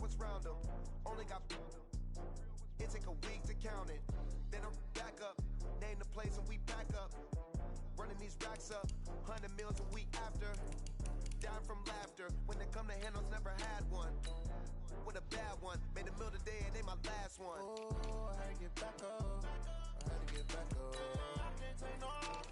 what's round them. Only got it take a week to count it. Then I'm back up, name the place and we back up. Running these racks up, 100 meals a week after. Dying from laughter, when they come to handles, never had one. With a bad one, made a meal today and they my last one. Oh, I had to get back up, I had to get back up. I can't take no off,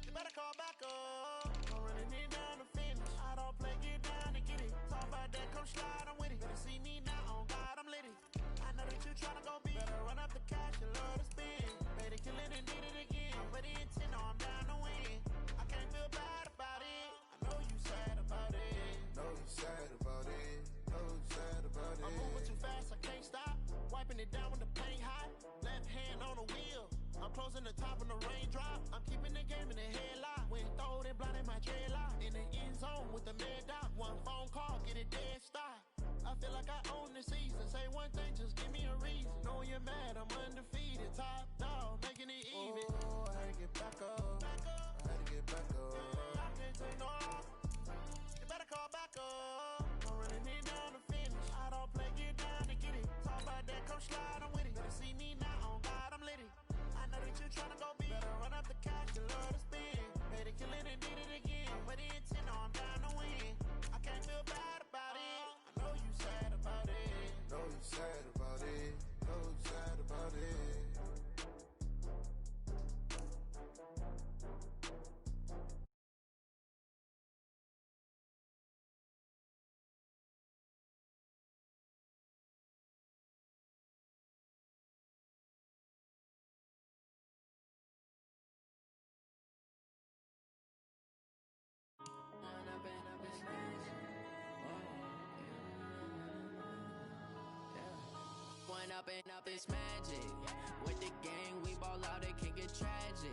you better call back up. I'm running it down to finish, I don't play, get down and get it. Talk about that, come slide, I'm with it. Better see me now, on God, I'm litty. I know that you tryna go big, better run up the cash, you love to spend. Better kill it and did it again, but the intent, no, I'm down to win. I can't feel bad about it, I know you sad about it. Know you sad about it, know you sad about it. I'm moving too fast, I can't stop, wiping it down when the paint hot. Left hand on the wheel, I'm closing the top when the raindrop. I'm keeping the game in the headlock. When throwed and blinded my dreadlock. In the end zone with the mad dot. One phone call, get it dead stop. I feel like I own the season. Say one thing, just give me a reason. Knowing you're mad, I'm undefeated. Top dog, making it even. Oh, I had to get back up. I had to get back up. I can't take no off. You better call back up. I'm running it down to finish. I don't play, get down and get it. Talk about that, come slide, I'm with it. Better see me now, on God, I'm litty. I know that you tryna go big. Better run up the cash, you love to spend. Made it, kill it and did it again. But the intent, no, I'm down to win. I can't feel bad about it. I know you sad about it. Know you sad about it. Know you sad about it. One up and up is magic. With the gang, we ball out, it can get tragic.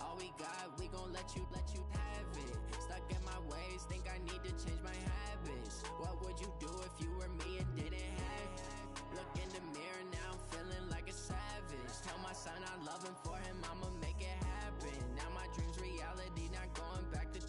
All we got, we gon' let you have it. Stuck in my ways, think I need to change my habits. What would you do if you were me and didn't have it? Look in the mirror, now I'm feeling like a savage. Tell my son I love him, for him I'ma make it happen. Now my dream's reality, not going back to.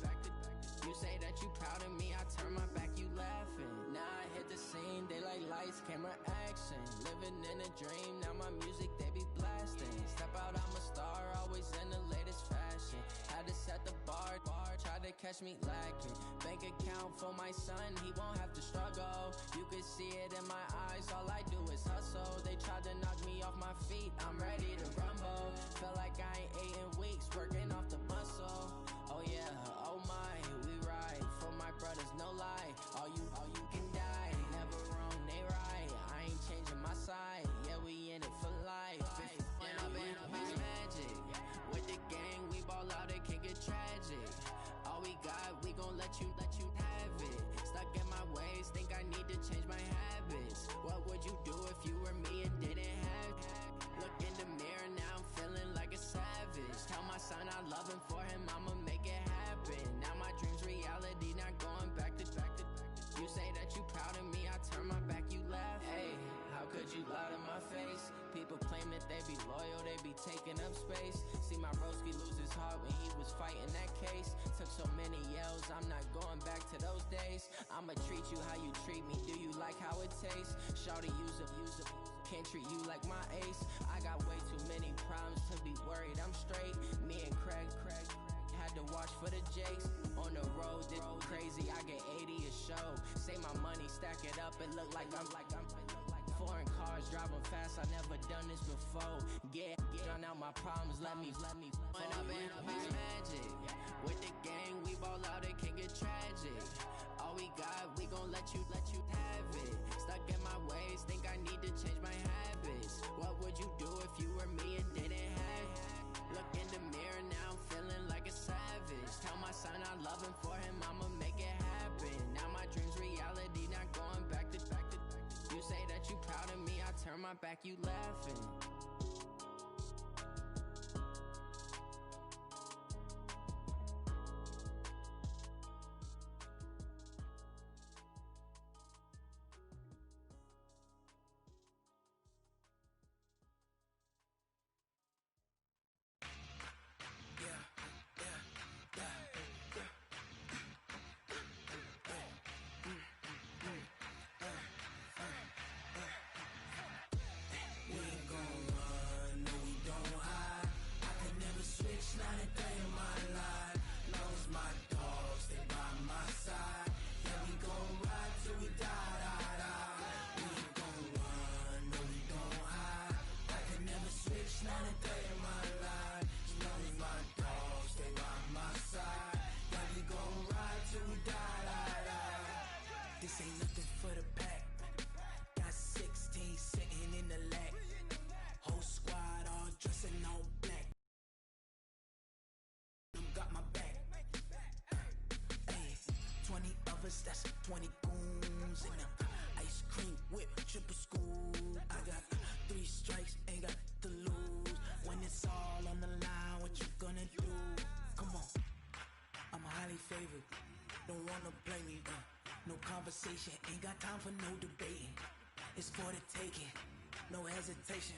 You say that you proud of me, I turn my back, you laughing. Now I hit the scene, they like lights, camera, action. Living in a dream, now my music, they be blasting. Step out, I'm a star, always in the latest fashion. Had to set the bar, try to catch me lacking. Bank account for my son, he won't have to struggle. You can see it in my eyes, all I do is hustle. They tried to knock me off my feet, I'm ready to rumble. Feel like I ain't ate in weeks, working off the muscle. Oh yeah, oh my, we ride for my brothers, no lie. All you can die, never wrong, they right. I ain't changing my side, yeah, we in it for life. When up and up is magic. With the gang, we ball out, it can get tragic. All we got, we gon' let you have it. Stuck in my ways, think I need to change my habits. What would you do if you were me and didn't have it? Look in the mirror, now I'm feeling like a savage. Tell my son I love him, for him I'ma make it happen. Now my dream's reality, not going back to. You say that you proud of me, I turn my back, you laugh. Hey, how could you lie to my face? People claim that they be loyal, they be taking up space. See my broski lose his heart when he was fighting that case. Took so many yells, I'm not going back to those days. I'ma treat you how you treat me, do you like how it tastes? Shawty, use up, can't treat you like my ace. I got way too many problems to be worried, I'm straight. Me and Craig had to watch for the Jakes. On the road, did crazy, I get 80 a show. Say my money, stack it up, it look like I'm foreign cars, driving fast, I never done this before. Get drown out my problems, let me When up and up is magic. With the gang, we ball out, it can get tragic. All we got, we gon' let you have it. Stuck in my ways, think I need to change my habits. What would you do if you were me and didn't have it? Look in the mirror, now I'm feeling like a savage. Tell my son I love him, for him I'ma make it happen. Now my dream's reality, not going back to. You say that you proud of me, I turn my back, you laughing. that's 20 goons in them. Ice cream whip, triple scoop. I got 3 strikes, ain't got to lose. When it's all on the line, what you gonna do? Come on, I'm highly favored. Don't wanna play me, no conversation, ain't got time for no debating. It's for the taking, no hesitation.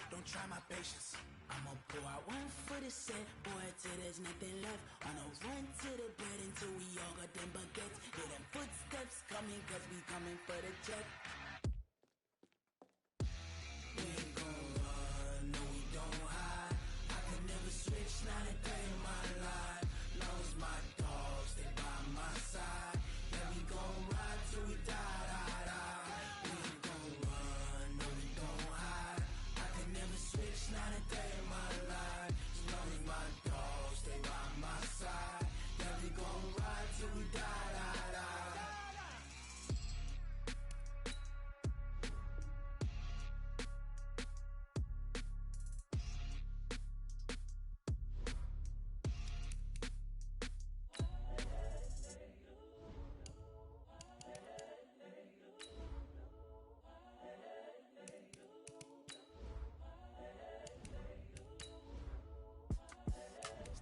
Don't try my patience. I'ma pour out one for the set, boy, till there's nothing left. On a run to the bread until we all got them baguettes. Hear them footsteps coming, cause we coming for the check. We ain't gon' run, no we don't hide. I can never switch, not a day in my life. Long as my dogs stay by my side. Yeah, we gon' ride till we die, die, die. We ain't gon' run, no we don't hide. I can never switch, not a day in my life. As long as my dogs stay by my side. Yeah, we gon' ride till we die, die, die.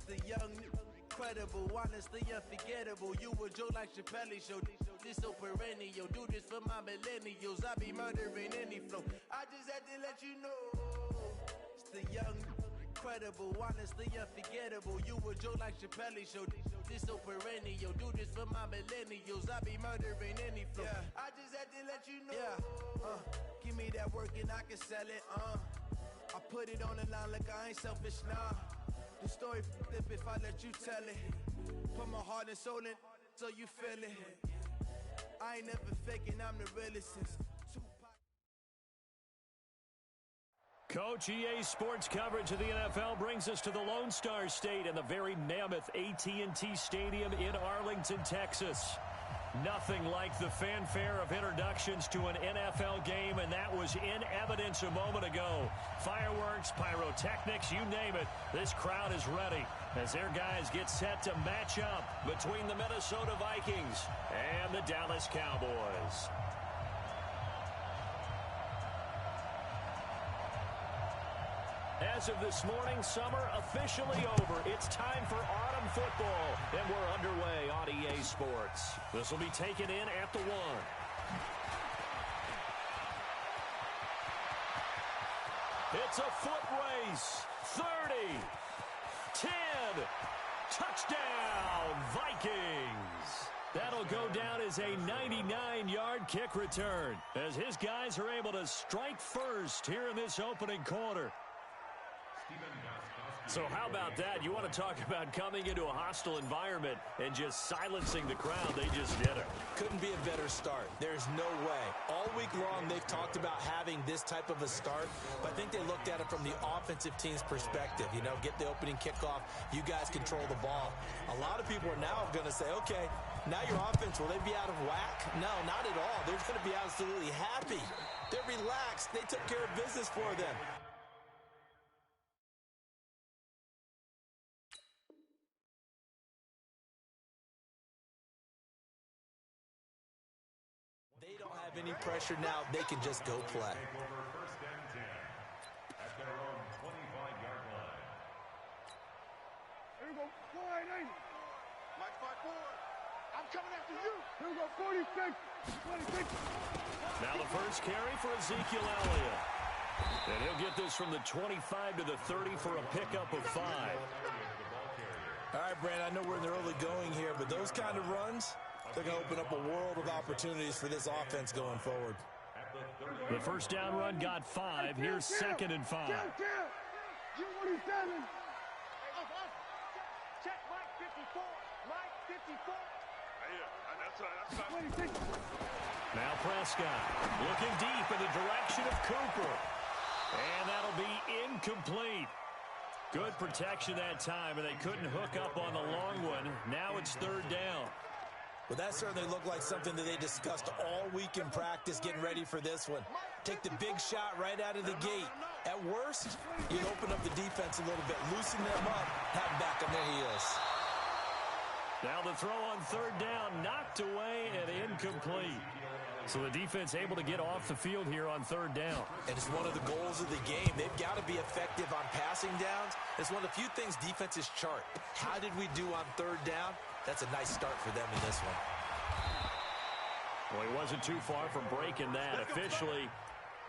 The young, incredible, honestly unforgettable. You a joke like Chappelle show. This so perennial. Do this for my millennials. I be murdering any flow. I just had to let you know. It's the young, incredible, honestly unforgettable. You a joke like Chappelle show. This so perennial. Do this for my millennials. I be murdering any flow. Yeah. I just had to let you know. Yeah. Give me that work and I can sell it. I put it on the line like I ain't selfish, nah. The story flip if I let you tell it. Put my heart and soul in so you feel it. I ain't never faking, I'm the realest since Tupac. Coach, EA Sports coverage of the NFL brings us to the Lone Star State and the very mammoth AT&T Stadium in Arlington, Texas. Nothing like the fanfare of introductions to an NFL game, and that was in evidence a moment ago. Fireworks, pyrotechnics, you name it. This crowd is ready as their guys get set to match up between the Minnesota Vikings and the Dallas Cowboys. As of this morning, summer officially over. It's time for autumn football, and we're underway on EA Sports. This will be taken in at the 1. It's a foot race. 30, 10, touchdown, Vikings. That'll go down as a 99-yard kick return as his guys are able to strike first here in this opening quarter. So how about that? You want to talk about coming into a hostile environment and just silencing the crowd. They just did it. Couldn't be a better start. There's no way. All week long, they've talked about having this type of a start, but I think they looked at it from the offensive team's perspective. You know, get the opening kickoff. You guys control the ball. A lot of people are now going to say, okay, now your offense, will they be out of whack? No, not at all. They're going to be absolutely happy. They're relaxed. They took care of business for them. They don't have any pressure now. They can just go play. First and 10 at their own 25-yard line. Here we go, 480. Mike 5-4. I'm coming after you. Here we go, 46. 26. Now the first carry for Ezekiel Elliott. And he'll get this from the 25 to the 30 for a pickup of 5. All right, Brandon, I know we're in the early going here, but those kind of runs, they're going to open up a world of opportunities for this offense going forward. The first down run got 5. Here's 2nd and 5. Check Mike 54. Mike 54. That's right. Now Prescott looking deep in the direction of Cooper. And that'll be incomplete. Good protection that time, and they couldn't hook up on the long one. Now it's 3rd down. Well, that certainly looked like something that they discussed all week in practice getting ready for this one. Take the big shot right out of the gate. At worst, you'd open up the defense a little bit, loosen them up, have them back on their heels. Now the throw on third down, knocked away and incomplete. So the defense able to get off the field here on third down. And it's one of the goals of the game. They've got to be effective on passing downs. It's one of the few things defenses chart. How did we do on third down? That's a nice start for them in this one. Well, he wasn't too far from breaking that. Officially,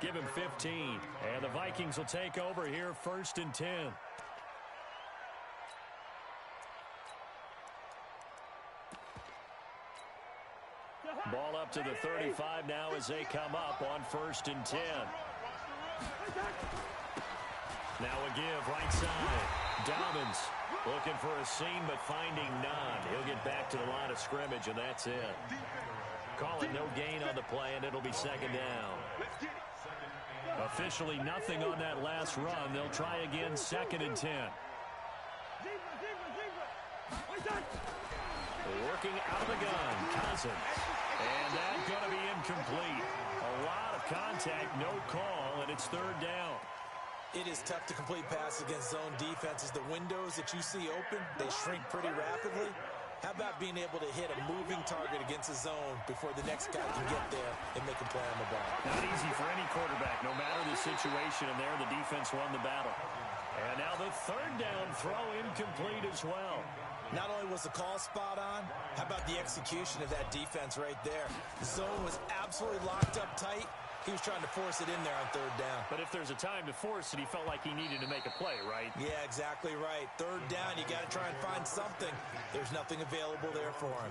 give him 15. And the Vikings will take over here, 1st and 10. Ball up to the 35 now as they come up on 1st and 10. Now a give right side. Dobbins looking for a seam but finding none. He'll get back to the line of scrimmage, and that's it. Call it no gain on the play, and it'll be 2nd down. Officially nothing on that last run. They'll try again, 2nd and 10. Working out of the gun, Cousins. And that's going to be incomplete. A lot of contact, no call, and it's 3rd down. It is tough to complete passes against zone defenses. The windows that you see open, they shrink pretty rapidly. How about being able to hit a moving target against a zone before the next guy can get there and make a play on the ball? Not easy for any quarterback, no matter the situation, and there the defense won the battle. And now the 3rd down throw incomplete as well. Not only was the call spot on, how about the execution of that defense right there? The zone was absolutely locked up tight. He was trying to force it in there on 3rd down. But if there's a time to force it, he felt like he needed to make a play, right? Yeah, exactly right. 3rd down, you got to try and find something. There's nothing available there for him.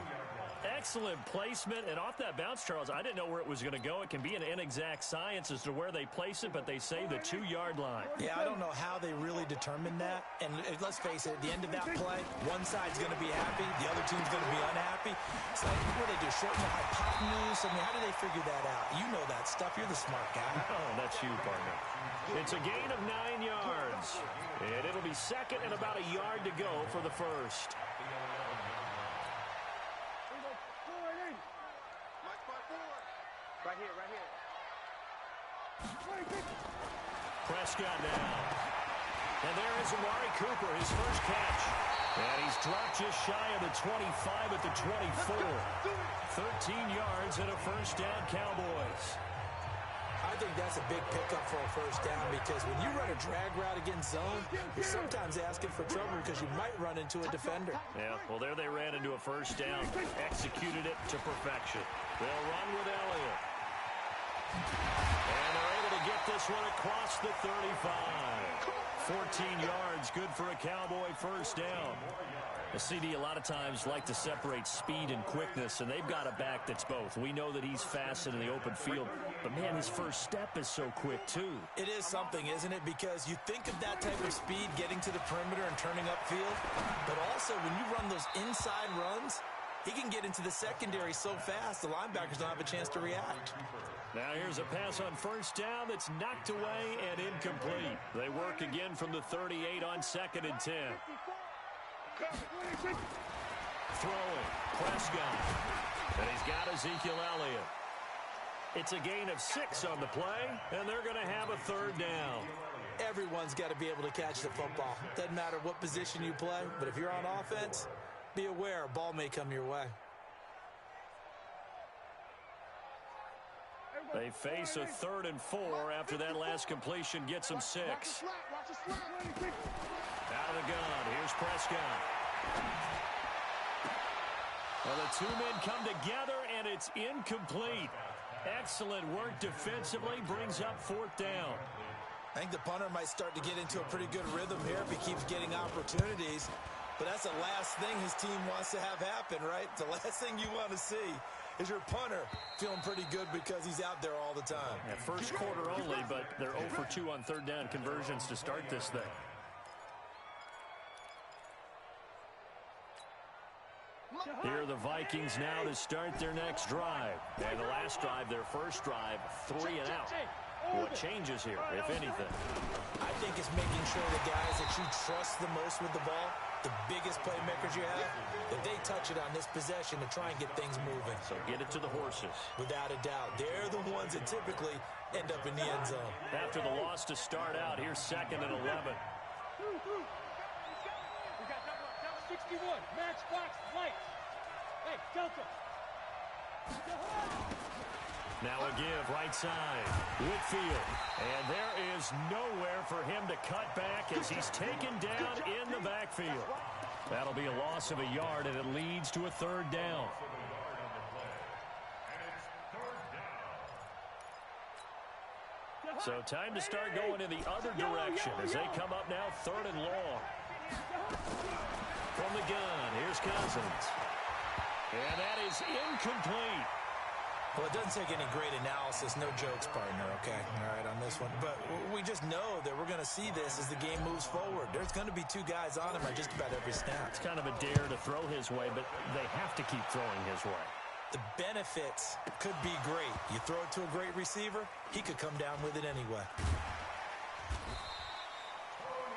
Excellent placement, and off that bounce, Charles, I didn't know where it was going to go. It can be an inexact science as to where they place it, but they say the 2-yard line. Yeah, I don't know how they really determined that. And let's face it, at the end of that play, one side's going to be happy, the other team's going to be unhappy. It's like, what do they do, shorten the hypotenuse? I mean, how do they figure that out? You know that stuff. You're the smart guy. Oh, that's you, partner. It's a gain of 9 yards, and it'll be 2nd and about a yard to go for the 1st. Right here. Prescott now. And there is Amari Cooper, his first catch. And he's dropped just shy of the 25 at the 24. 13 yards and a 1st down, Cowboys. I think that's a big pickup for a 1st down because when you run a drag route against zone, you're sometimes asking for trouble because you might run into a defender. Yeah, well, there they ran into a 1st down. Executed it to perfection. They'll run with Elliott. And they're able to get this one across the 35. 14 yards, good for a Cowboy 1st down. The CD a lot of times like to separate speed and quickness, and they've got a back that's both. We know that he's fast in the open field, but, man, his first step is so quick, too. It is something, isn't it? Because you think of that type of speed getting to the perimeter and turning upfield, but also when you run those inside runs, he can get into the secondary so fast the linebackers don't have a chance to react. Now here's a pass on 1st down that's knocked away and incomplete. They work again from the 38 on 2nd and 10. Throwing, Prescott. And he's got Ezekiel Elliott. It's a gain of 6 on the play, and they're going to have a 3rd down. Everyone's got to be able to catch the football. Doesn't matter what position you play, but if you're on offense, be aware a ball may come your way. They face a 3rd and 4 after that last completion gets them 6. Out of the gun, here's Prescott. Well, the 2 men come together, and it's incomplete. Excellent work defensively, brings up 4th down. I think the punter might start to get into a pretty good rhythm here if he keeps getting opportunities. But that's the last thing his team wants to have happen, right? The last thing you want to see is your punter feeling pretty good because he's out there all the time. Yeah, first quarter only, but they're 0 for 2 on 3rd down conversions to start this thing. Here are the Vikings now to start their next drive. And the last drive, their first drive, 3 and out. What changes here, if anything? I think it's making sure the guys that you trust the most with the ball, the biggest playmakers you have, that they touch it on this possession to try and get things moving. So get it to the horses. Without a doubt. They're the ones that typically end up in the end zone. After the loss to start out, here's 2nd and 11. 61, matchbox lights. Hey, Delta. Now a give right side. Whitfield. And there is nowhere for him to cut back as he's taken down in the backfield. That'll be a loss of a yard, and it leads to a third down. So time to start going in the other direction as they come up now third and long. From the gun, here's Cousins. And that is incomplete. Well, it doesn't take any great analysis. No jokes, partner, okay? All right, on this one. But we just know that we're going to see this as the game moves forward. There's going to be two guys on him at just about every snap. It's kind of a dare to throw his way, but they have to keep throwing his way. The benefits could be great. You throw it to a great receiver, he could come down with it anyway.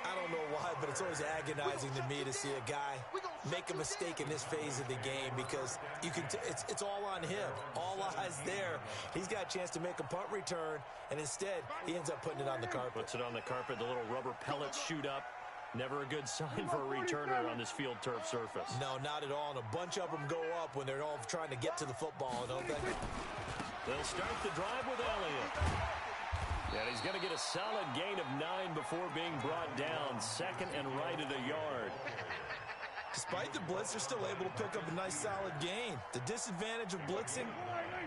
I don't know why, but it's always agonizing to me to see a guy make a mistake in this phase of the game because you can. It's all on him. All eyes there. He's got a chance to make a punt return, and instead he ends up putting it on the carpet. Puts it on the carpet. The little rubber pellets shoot up. Never a good sign for a returner on this field turf surface. No, not at all. And a bunch of them go up when they're all trying to get to the football, don't they? They'll start the drive with Elliott. And he's going to get a solid gain of 9 before being brought down. Second and right at a yard. Despite the blitz, they're still able to pick up a nice solid gain. The disadvantage of blitzing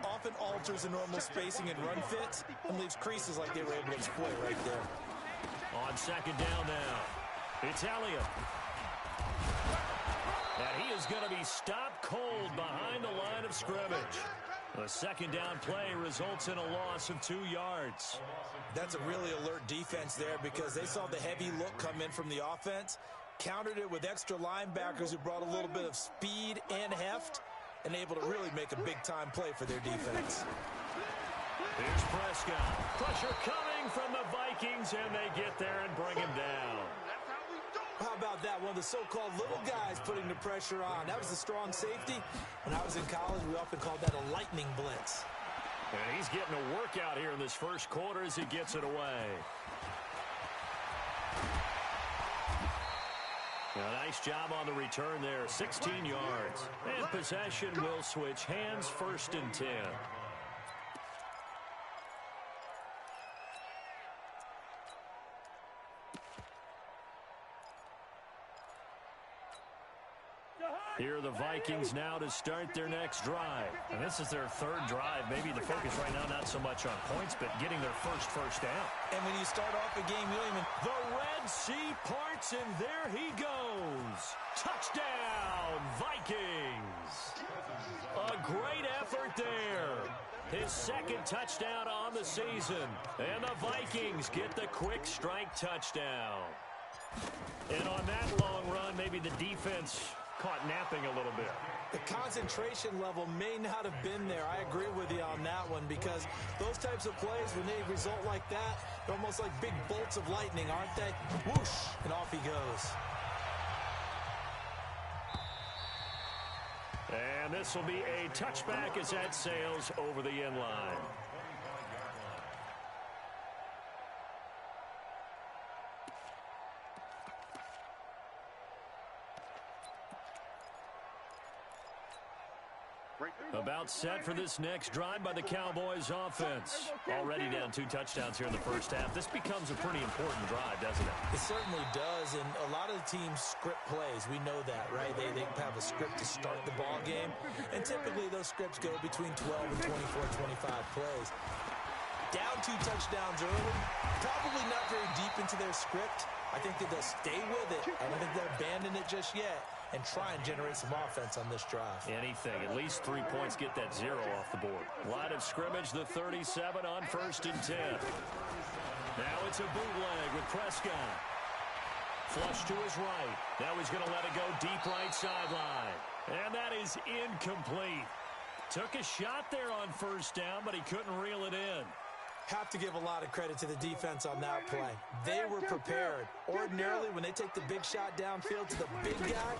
often alters the normal spacing and run fits and leaves creases like they were able to exploit right there. On second down now. It's Elliott. And he is going to be stopped cold behind the line of scrimmage. The second down play results in a loss of 2 yards. That's a really alert defense there because they saw the heavy look come in from the offense, countered it with extra linebackers who brought a little bit of speed and heft, and able to really make a big-time play for their defense. Here's Prescott. Pressure coming from the Vikings, and they get there and bring him down. How about that? One of the so-called little guys putting the pressure on. That was the strong safety. When I was in college, we often called that a lightning blitz. And he's getting a workout here in this first quarter as he gets it away. A nice job on the return there. 16 yards. And possession will switch hands, first and 10. Here are the Vikings now to start their next drive. And this is their third drive. Maybe the focus right now not so much on points, but getting their first down. And when you start off a game, the Red Sea parts, and there he goes. Touchdown, Vikings. A great effort there. His second touchdown on the season. And the Vikings get the quick strike touchdown. And on that long run, maybe the defense caught napping a little bit. The concentration level may not have been there. I agree with you on that one because those types of plays, when they result like that, they're almost like big bolts of lightning, aren't they? Whoosh, and off he goes. And this will be a touchback as that sails over the end line. About set for this next drive by the Cowboys offense. Already down 2 touchdowns here in the first half. This becomes a pretty important drive, doesn't it? It certainly does, and a lot of the teams script plays. We know that, right? They have a script to start the ball game, and typically those scripts go between 12 and 24, 25 plays. Down 2 touchdowns early, probably not very deep into their script. I think that they'll stay with it. I don't think they'll abandon it just yet and try and generate some offense on this drive. Anything. At least 3 points, get that 0 off the board. Line of scrimmage, the 37 on 1st and 10. Now it's a bootleg with Prescott. Flush to his right. Now he's going to let it go deep right sideline. And that is incomplete. Took a shot there on 1st down, but he couldn't reel it in. Have to give a lot of credit to the defense on that play. They were prepared. Ordinarily, when they take the big shot downfield to the big guy,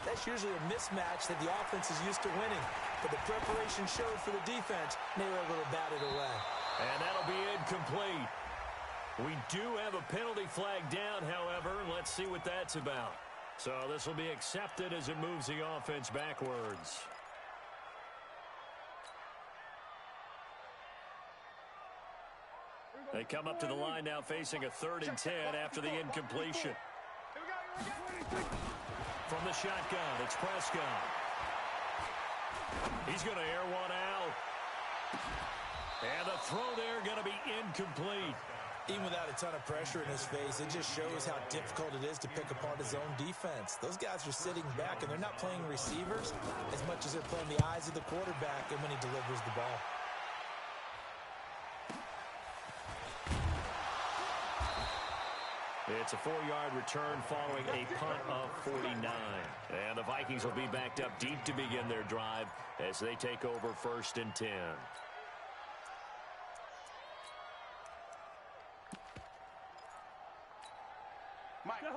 that's usually a mismatch that the offense is used to winning. But the preparation showed for the defense, and they were able to bat it away. And that'll be incomplete. We do have a penalty flag down, however, and let's see what that's about. So this will be accepted as it moves the offense backwards. They come up to the line now facing a 3rd and 10 after the incompletion. From the shotgun, it's Prescott. He's going to air one out. And the throw there going to be incomplete. Even without a ton of pressure in his face, it just shows how difficult it is to pick apart his own defense. Those guys are sitting back, and they're not playing receivers as much as they're playing the eyes of the quarterback and when he delivers the ball. It's a 4-yard return following a punt of 49. And the Vikings will be backed up deep to begin their drive as they take over 1st and 10.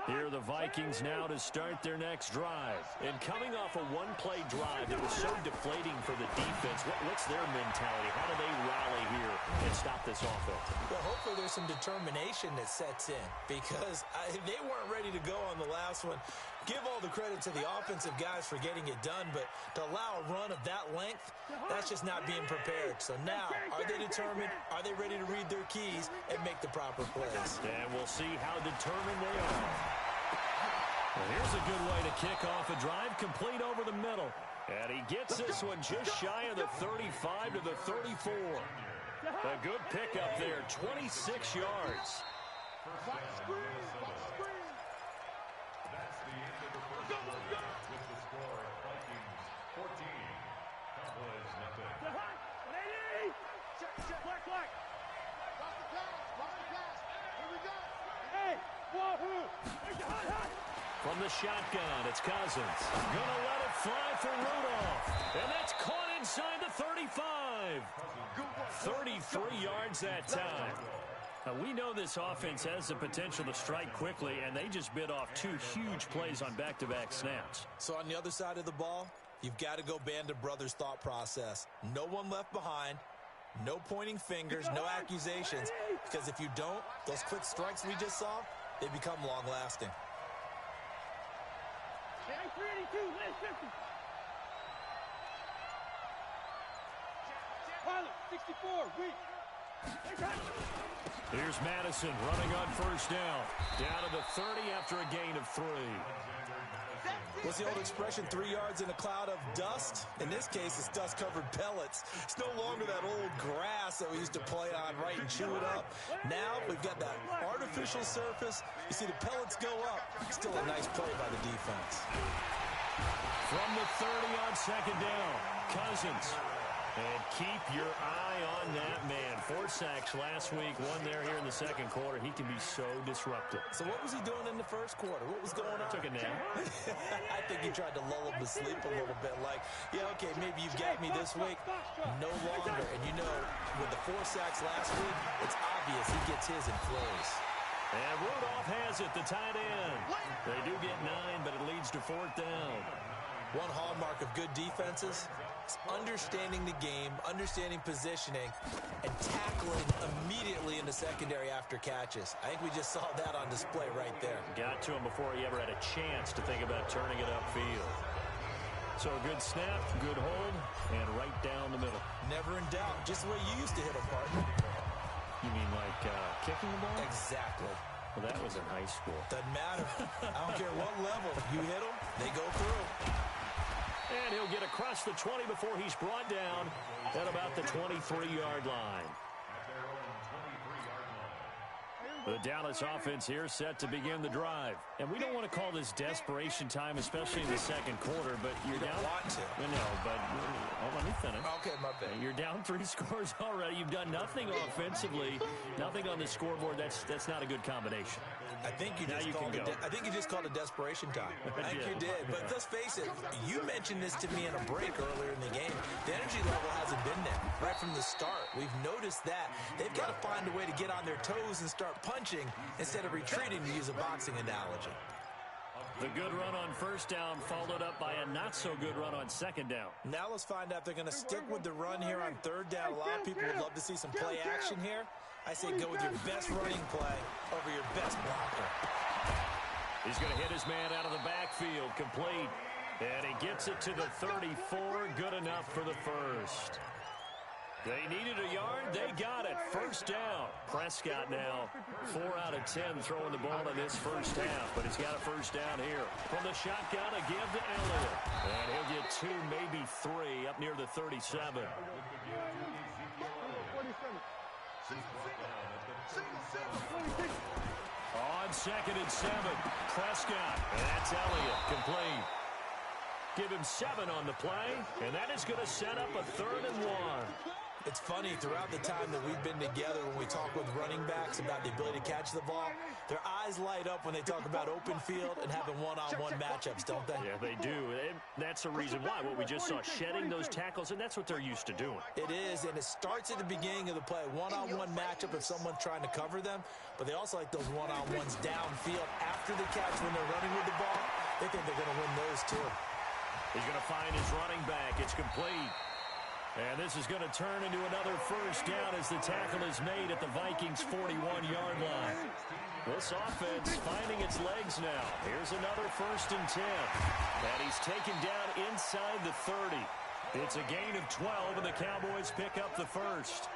Here are the Vikings now to start their next drive. And coming off a one-play drive that was so deflating for the defense, what's their mentality? How do they rally here and stop this offense? Well, hopefully there's some determination that sets in because they weren't ready to go on the last one. Give all the credit to the offensive guys for getting it done, but to allow a run of that length, that's just not being prepared. So now, are they determined? Are they ready to read their keys and make the proper plays? And we'll see how determined they are. Well, here's a good way to kick off a drive, complete over the middle. And he gets this one just shy of the 35 to the 34. A good pickup there, 26 yards. That's the end of the first quarter with the score Vikings 14, Cowboys nothing. Check. Black. Drop the pass. Here we go. Hey, wahoo. From the shotgun, it's Cousins. Gonna let it fly for Rudolph. And that's caught inside the 35. 33 yards that time. Now, we know this offense has the potential to strike quickly, and they just bit off 2 huge plays on back-to-back snaps. So on the other side of the ball, you've got to go Band of Brothers thought process. No one left behind. No pointing fingers, no accusations. Because if you don't, those quick strikes we just saw, they become long-lasting. Hey, 382, last 50. Pilot, 64, weak. Here's Madison running on 1st down. Down to the 30 after a gain of 3. What's the old expression, 3 yards in a cloud of dust? In this case, it's dust-covered pellets. It's no longer that old grass that we used to play on, right, and chew it up. Now we've got that artificial surface. You see the pellets go up. Still a nice play by the defense. From the 30 on 2nd down, Cousins. And keep your eye on that man. 4 sacks last week, 1 there here in the 2nd quarter. He can be so disruptive. So what was he doing in the 1st quarter? What was going on? Took a nap. I think he tried to lull him to sleep a little bit. Like, yeah, okay, maybe you've got me this week. No longer. And you know, with the 4 sacks last week, it's obvious he gets his in flows. And Rudolph has it, the tight end. They do get 9, but it leads to 4th down. One hallmark of good defenses is understanding the game, understanding positioning, and tackling immediately in the secondary after catches. I think we just saw that on display right there. Got to him before he ever had a chance to think about turning it upfield. So a good snap, good hold, and right down the middle. Never in doubt. Just the way you used to hit them, partner. You mean like kicking the ball? Exactly. Well, that was in high school. Doesn't matter. I don't care what level. You hit them, they go through. And he'll get across the 20 before he's brought down at about the 23-yard line. The Dallas offense here set to begin the drive. And we don't want to call this desperation time, especially in the 2nd quarter, but you're down. Don't want to. No, but let me finish. Okay, my bad. You're down 3 scores already. You've done nothing offensively, nothing on the scoreboard. That's not a good combination. I think you just called it desperation time. I think you did. But let's face it, you mentioned this to me in a break earlier in the game. The energy level hasn't been there right from the start. We've noticed that. They've got to find a way to get on their toes and start punching instead of retreating, to use a boxing analogy. The good run on 1st down followed up by a not-so-good run on 2nd down. Now let's find out if they're going to stick with the run here on 3rd down. A lot of people would love to see some play action here. I say go with your best running play over your best blocker. He's going to hit his man out of the backfield, complete. And he gets it to the 34, good enough for the first. They needed a yard. They got it. First down. Prescott now 4 out of 10 throwing the ball in this first half, but he's got a first down here. From the shotgun, a give to Elliott. And he'll get 2, maybe 3 up near the 37. On 2nd and 7, Prescott. And that's Elliott, complete. Give him 7 on the play, and that is going to set up a 3rd and 1. It's funny, throughout the time that we've been together, when we talk with running backs about the ability to catch the ball, their eyes light up when they talk about open field and having one-on-one matchups, don't they? Yeah, they do. And that's the reason why. What we just saw, shedding those tackles, and that's what they're used to doing. It is, and it starts at the beginning of the play. One-on-one matchup if someone's trying to cover them, but they also like those one-on-ones downfield after the catch when they're running with the ball. They think they're going to win those, too. He's going to find his running back. It's complete. And this is going to turn into another first down as the tackle is made at the Vikings' 41-yard line. This offense finding its legs now. Here's another 1st and 10. And he's taken down inside the 30. It's a gain of 12, and the Cowboys pick up the first.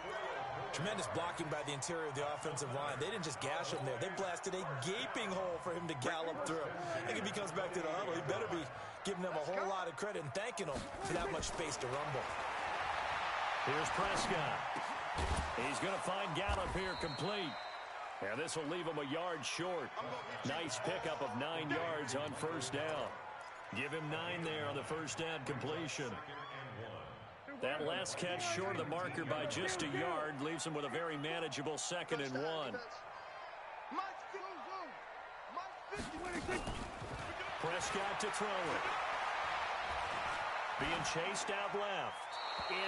Tremendous blocking by the interior of the offensive line. They didn't just gash him there. They blasted a gaping hole for him to gallop through. I think if he comes back to the huddle, he better be giving them a whole lot of credit and thanking them for that much space to rumble. Here's Prescott. He's going to find Gallup here, complete. And this will leave him a yard short. Nice pickup of 9 yards on first down. Give him 9 there on the first down completion. That last catch short of the marker by just a yard leaves him with a very manageable 2nd and 1. Prescott to throw it. Being chased out left.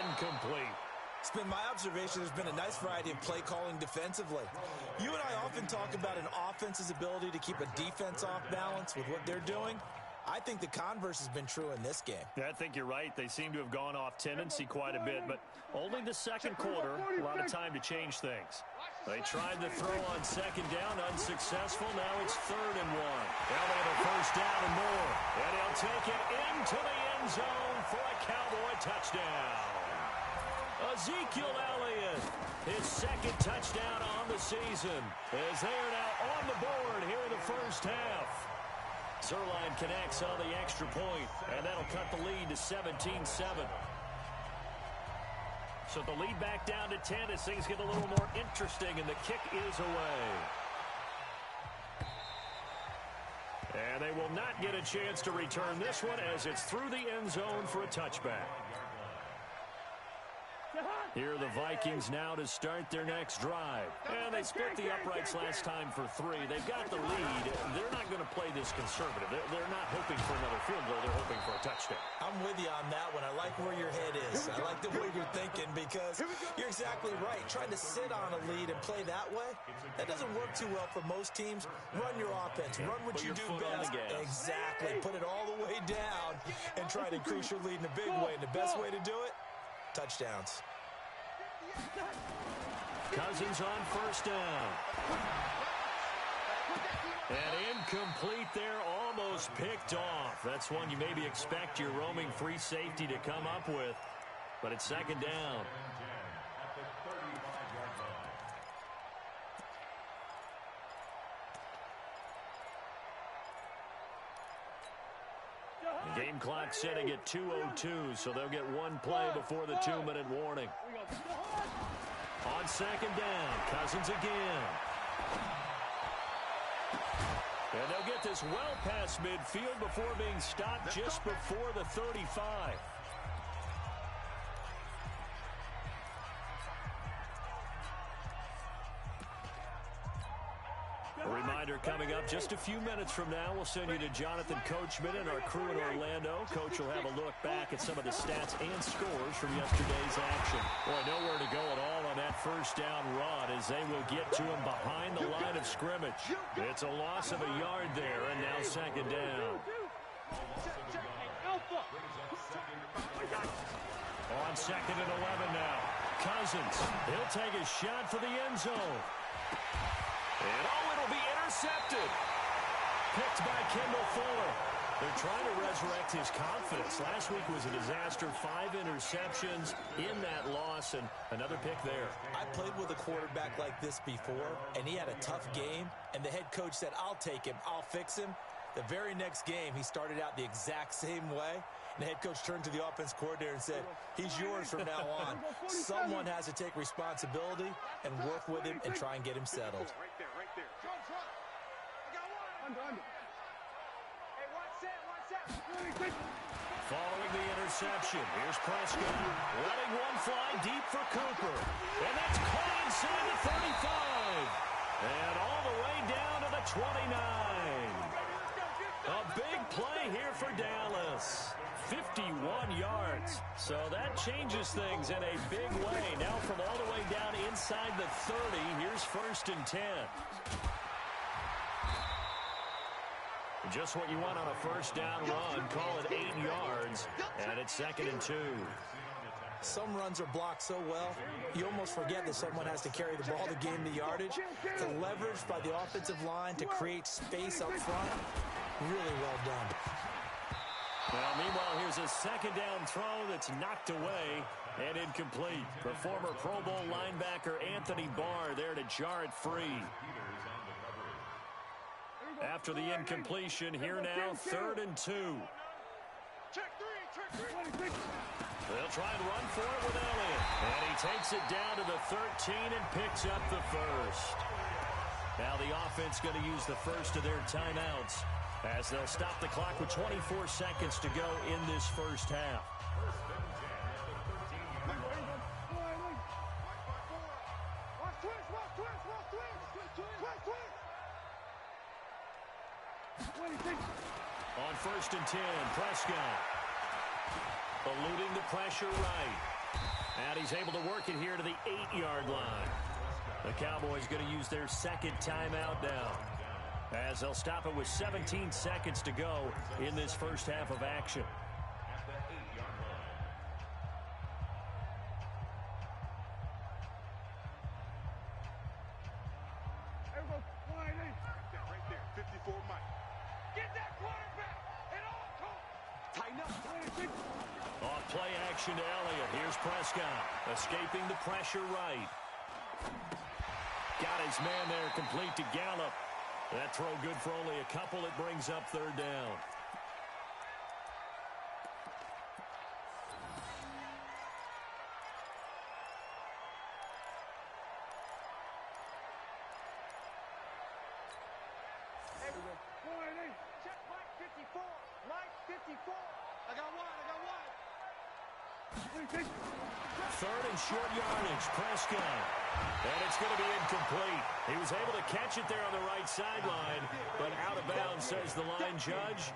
Incomplete. It's been my observation there's been a nice variety of play calling defensively. You and I often talk about an offense's ability to keep a defense off balance with what they're doing. I think the converse has been true in this game. Yeah, I think you're right. They seem to have gone off tendency quite a bit, but only the second quarter, a lot of time to change things. They tried to throw on 2nd down, unsuccessful. Now it's 3rd and 1. Now they have a first down and more. And he'll take it into the end zone for a Cowboy touchdown. Ezekiel Elliott, his 2nd touchdown on the season, as they are now on the board here in the first half. Zerline connects on the extra point, and that'll cut the lead to 17-7. So the lead back down to 10 as things get a little more interesting, and the kick is away. And they will not get a chance to return this one as it's through the end zone for a touchback. Here are the Vikings now to start their next drive. And they split the uprights last time for 3. They've got the lead. They're not going to play this conservative. They're not hoping for another field goal. They're hoping for a touchdown. I'm with you on that one. I like where your head is. I like the way you're thinking because you're exactly right. Trying to sit on a lead and play that way, that doesn't work too well for most teams. Run your offense. Run what you do best. Exactly. Put it all the way down and try to increase your lead in a big way. And the best way to do it, touchdowns. Cousins on first down. And incomplete there, almost picked off. That's one you maybe expect your roaming free safety to come up with. But it's 2nd down. The game clock setting at 2:02, so they'll get one play before the 2-minute warning. On 2nd down, Cousins again. And they'll get this well past midfield before being stopped just before the 35. A reminder coming up just a few minutes from now, we'll send you to Jonathan Coachman and our crew in Orlando. Coach will have a look back at some of the stats and scores from yesterday's action. Boy, nowhere to go at all on that first down run as they will get to him behind the line of scrimmage. It's a loss of a yard there, and now 2nd down. On 2nd and 11 now. Cousins, he'll take a shot for the end zone. And it'll be intercepted. picked by Kendall Fuller. They're trying to resurrect his confidence. Last week was a disaster. 5 interceptions in that loss, and another pick there. I played with a quarterback like this before, and he had a tough game, and the head coach said, I'll take him, I'll fix him. The very next game, he started out the exact same way. And the head coach turned to the offense coordinator and said, he's yours from now on. Someone has to take responsibility and work with him and try and get him settled. Right there, right there. Trump. I got one. Under. Hey, watch that. Following the interception, here's Prescott. Letting one fly deep for Cooper. And that's caught inside the 35. And all the way down to the 29. A big play here for Dallas. 51 yards. So that changes things in a big way. Now from all the way down inside the 30, here's 1st and 10. Just what you want on a first down run. Call it 8 yards. And it's 2nd and 2. Some runs are blocked so well, you almost forget that someone has to carry the ball to gain the yardage. The leverage by the offensive line to create space up front, really well done. Well, meanwhile, here's a 2nd down throw that's knocked away and incomplete. The former Pro Bowl linebacker Anthony Barr there to jar it free. After the incompletion, here now, 3rd and 2. Check three. They'll try and run for it with Elliott. And he takes it down to the 13 and picks up the first. Now the offense going to use the first of their timeouts as they'll stop the clock with 24 seconds to go in this first half. On 1st and 10, Prescott eluding the pressure right. And he's able to work it here to the 8-yard line. The Cowboys going to use their 2nd timeout now as they'll stop it with 17 seconds to go in this first half of action. Right there. 54 Mike. Get that quarterback. And all come. Tighten up. Off play action to Elliott. Here's Prescott escaping the pressure right. Got his man there complete to Gallup. That throw good for only a couple. It brings up 3rd down. Check Mike 54. Mike 54. I got one. 3rd and short yardage, Prescott. And it's going to be incomplete. He was able to catch it there on the right sideline, but out of bounds, says the line judge.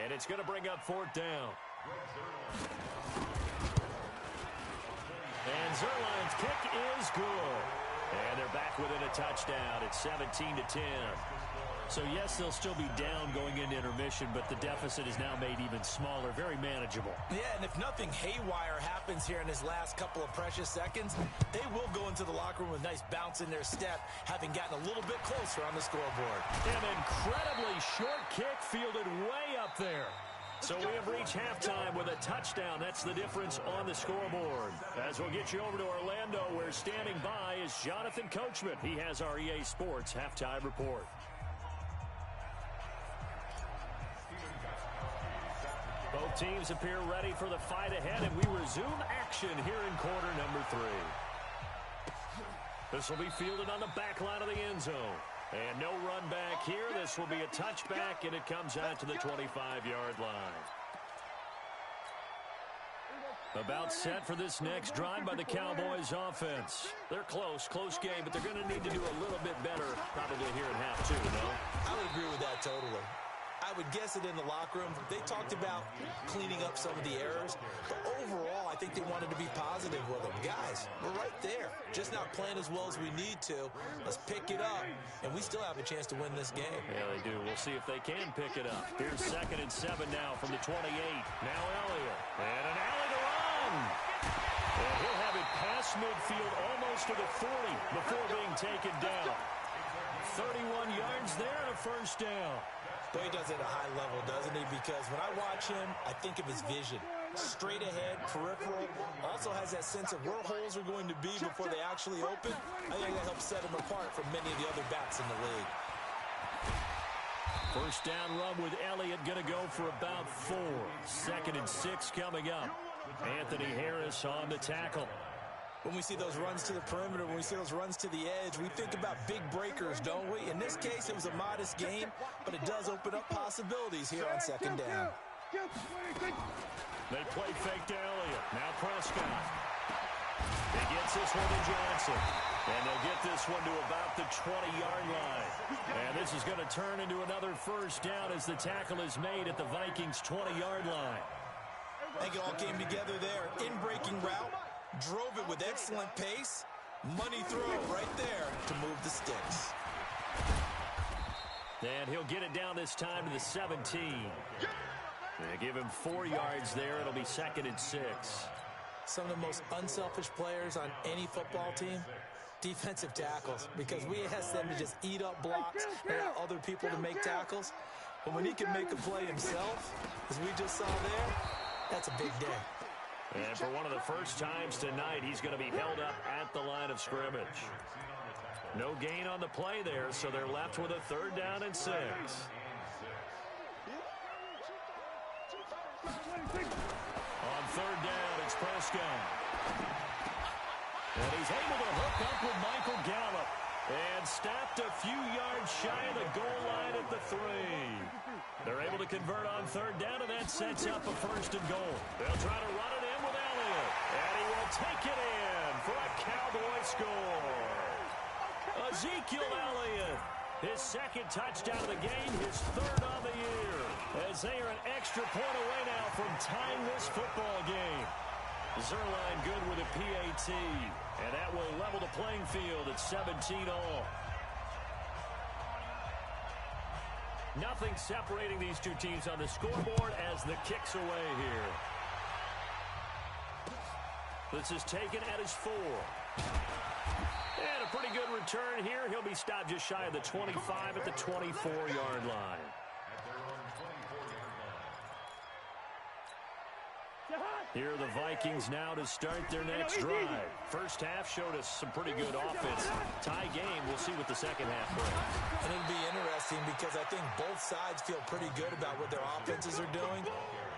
And it's going to bring up 4th down. And Zerline's kick is good. And they're back within a touchdown. It's 17-10. So, yes, they'll still be down going into intermission, but the deficit is now made even smaller, very manageable. Yeah, and if nothing haywire happens here in his last couple of precious seconds, they will go into the locker room with a nice bounce in their step, having gotten a little bit closer on the scoreboard. An incredibly short kick fielded way up there. So we have reached halftime with a touchdown. That's the difference on the scoreboard. As we'll get you over to Orlando, where standing by is Jonathan Coachman. He has our EA Sports halftime report. Both teams appear ready for the fight ahead, and we resume action here in quarter number 3. This will be fielded on the back line of the end zone. And no run back here. This will be a touchback, and it comes out to the 25-yard line. About set for this next drive by the Cowboys offense. They're close game, but they're going to need to do a little bit better probably here in half 2, no? I would agree with that totally. I would guess it in the locker room. They talked about cleaning up some of the errors, but overall, I think they wanted to be positive with them. Guys, we're right there, just not playing as well as we need to. Let's pick it up, and we still have a chance to win this game. Yeah, they do. We'll see if they can pick it up. Here's 2nd and 7 now from the 28. Now Elliott, and an alley to run. And he'll have it past midfield almost to the 40 before being taken down. 31 yards there and a first down. Boy, he does it at a high level, doesn't he? Because when I watch him, I think of his vision. Straight ahead, peripheral, also has that sense of where holes are going to be before they actually open. I think that helps set him apart from many of the other backs in the league. First down run with Elliott going to go for about 4. 2nd and 6 coming up. Anthony Harris on the tackle. When we see those runs to the perimeter, when we see those runs to the edge, we think about big breakers, don't we? In this case, it was a modest gain, but it does open up possibilities here on 2nd down. They play fake to Elliott. Now Prescott. He gets this one to Johnson. And they'll get this one to about the 20-yard line. And this is going to turn into another first down as the tackle is made at the Vikings' 20-yard line. I think it all came together there. In-breaking route. Drove it with excellent pace. Money throw right there to move the sticks. And he'll get it down this time to the 17. They give him 4 yards there. It'll be 2nd and 6. Some of the most unselfish players on any football team, defensive tackles, because we ask them to just eat up blocks and allow other people to make tackles. But when he can make a play himself, as we just saw there, that's a big day. And for one of the first times tonight, he's going to be held up at the line of scrimmage. No gain on the play there, so they're left with a 3rd down and 6. On 3rd down, it's Prescott. And he's able to hook up with Michael Gallup. And stopped a few yards shy of the goal line at the 3. They're able to convert on 3rd down, and that sets up a 1st and goal. They'll try to run it in with Elliott. And he will take it in for a Cowboy score. Ezekiel Elliott, his 2nd touchdown of the game, his 3rd on the year. As they are an extra point away now from tying this football game. Zerline good with a PAT. And that will level the playing field at 17 all. Nothing separating these two teams on the scoreboard as the kick's away here. This is taken at his 4. And a pretty good return here. He'll be stopped just shy of the 25 at the 24-yard line. Here are the Vikings now to start their next drive. First half showed us some pretty good offense. Tie game, we'll see what the second half brings. And it'll be interesting because I think both sides feel pretty good about what their offenses are doing.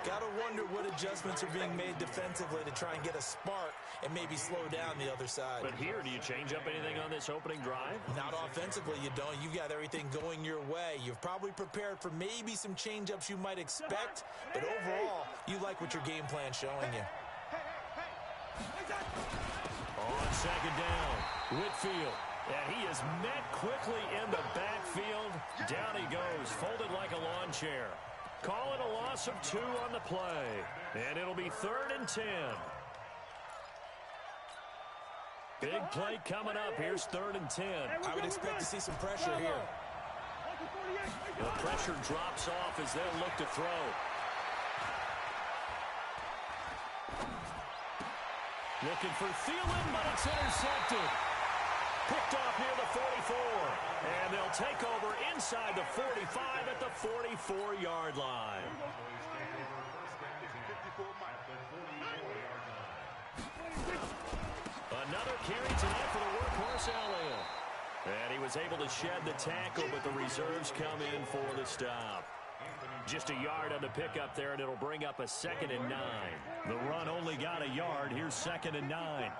Got to wonder what adjustments are being made defensively to try and get a spark and maybe slow down the other side. But here, do you change up anything on this opening drive? Not offensively, you don't. You've got everything going your way. You've probably prepared for maybe some change-ups you might expect, but overall, you like what your game plan's showing you. On 2nd down, Whitfield. And he is met quickly in the backfield. Down he goes, folded like a lawn chair. Call it a loss of 2 on the play. And it'll be 3rd and 10. Big play coming up. Here's 3rd and 10. I would expect to see some pressure here. The pressure drops off as they'll look to throw. Looking for Thielen, but it's intercepted. Picked off near the 44. And they'll take over inside the 45 at the 44-yard line. Another carry tonight for the workhorse Elliott. And he was able to shed the tackle, but the reserves come in for the stop. Just a yard on the pickup there, and it'll bring up a 2nd and 9. The run only got a yard. Here's 2nd and 9.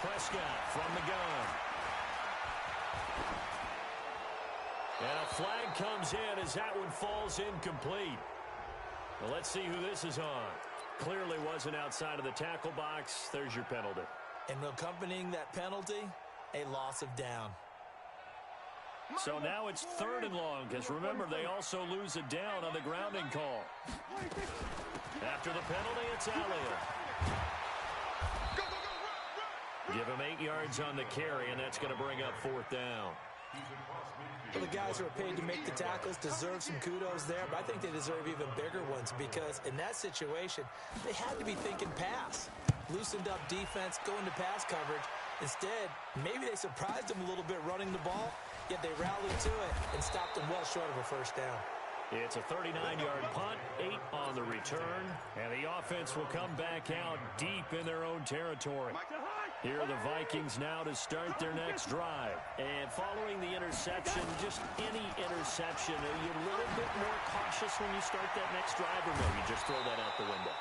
Prescott from the gun. And a flag comes in as that one falls incomplete. Well, let's see who this is on. Clearly wasn't outside of the tackle box. There's your penalty. And accompanying that penalty, a loss of down. So now it's 3rd and long, because remember, they also lose a down on the grounding call. After the penalty, it's Elliott. Give him 8 yards on the carry, and that's going to bring up 4th down. Well, the guys who are paid to make the tackles deserve some kudos there, but I think they deserve even bigger ones because in that situation, they had to be thinking pass. Loosened up defense, going to pass coverage. Instead, maybe they surprised him a little bit running the ball, yet they rallied to it and stopped them well short of a first down. It's a 39-yard punt, 8 on the return, and the offense will come back out deep in their own territory. Here are the Vikings now to start their next drive. And following the interception, just any interception, are you a little bit more cautious when you start that next drive, or no, you just throw that out the window?